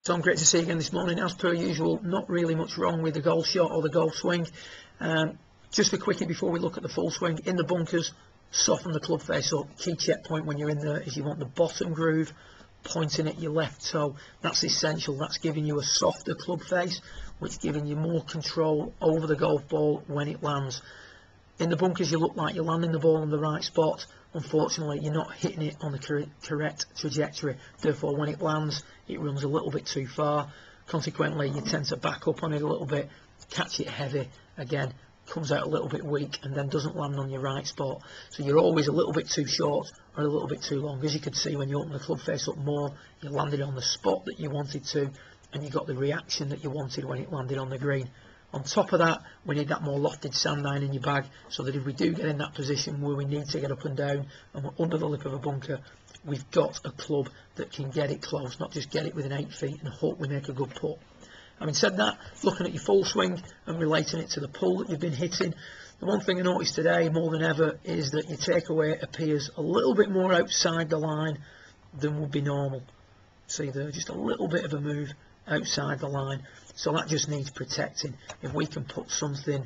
Tom, great to see you again this morning. As per usual, not really much wrong with the golf shot or the golf swing. Just a quickie before we look at the full swing. In the bunkers, soften the club face up. Key check point when you're in there is you want the bottom groove pointing at your left toe. That's essential. That's giving you a softer club face, which is giving you more control over the golf ball when it lands. In the bunkers, you look like you're landing the ball on the right spot. Unfortunately, you're not hitting it on the correct trajectory. Therefore, when it lands, it runs a little bit too far. Consequently, you tend to back up on it a little bit, catch it heavy, again, comes out a little bit weak, and then doesn't land on your right spot. So you're always a little bit too short or a little bit too long. As you can see, when you open the club face up more, you landed on the spot that you wanted to, and you got the reaction that you wanted when it landed on the green. On top of that, we need that more lofted sand iron in your bag, so that if we do get in that position where we need to get up and down and we're under the lip of a bunker, we've got a club that can get it close, not just get it within 8 feet and hope we make a good putt. Having said that, looking at your full swing and relating it to the pull that you've been hitting, the one thing I noticed today more than ever is that your takeaway appears a little bit more outside the line than would be normal. See there, just a little bit of a move outside the line. So that just needs protecting. If we can put something,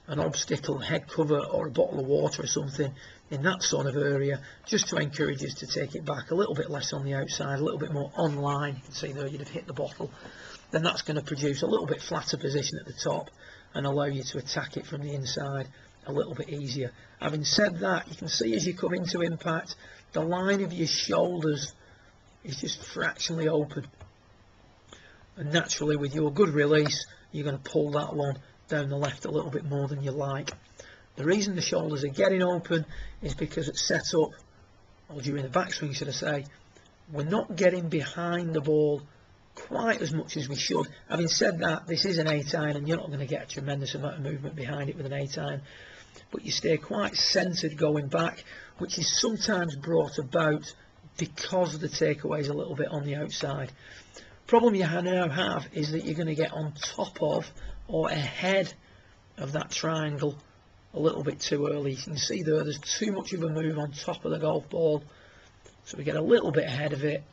an obstacle, head cover or a bottle of water or something in that sort of area, just to encourage us to take it back a little bit less on the outside, a little bit more on line, you can see there you'd have hit the bottle, then that's going to produce a little bit flatter position at the top and allow you to attack it from the inside a little bit easier. Having said that, you can see as you come into impact, the line of your shoulders is just fractionally open. And naturally, with your good release, you're going to pull that one down the left a little bit more than you like. The reason the shoulders are getting open is because it's set up, or during the backswing should I say, we're not getting behind the ball quite as much as we should. Having said that, this is an 8-iron and you're not going to get a tremendous amount of movement behind it with an 8-iron, but you stay quite centered going back, which is sometimes brought about because the takeaway is a little bit on the outside. Problem you now have is that you're going to get on top of or ahead of that triangle a little bit too early. You can see there's too much of a move on top of the golf ball, so we get a little bit ahead of it,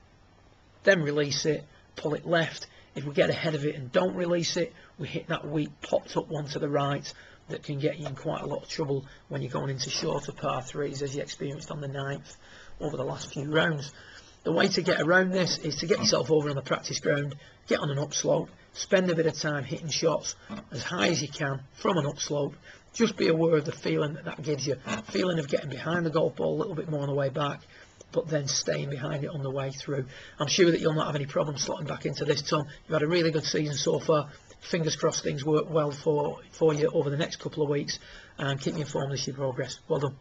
then release it, pull it left. If we get ahead of it and don't release it, we hit that weak popped up one to the right that can get you in quite a lot of trouble when you're going into shorter par 3s, as you experienced on the 9th over the last few rounds. The way to get around this is to get yourself over on the practice ground, get on an upslope, spend a bit of time hitting shots as high as you can from an upslope. Just be aware of the feeling that that gives you, feeling of getting behind the golf ball a little bit more on the way back, but then staying behind it on the way through. I'm sure that you'll not have any problem slotting back into this, Tom. You've had a really good season so far. Fingers crossed things work well for you over the next couple of weeks, and keep me informed as you progress. Well done.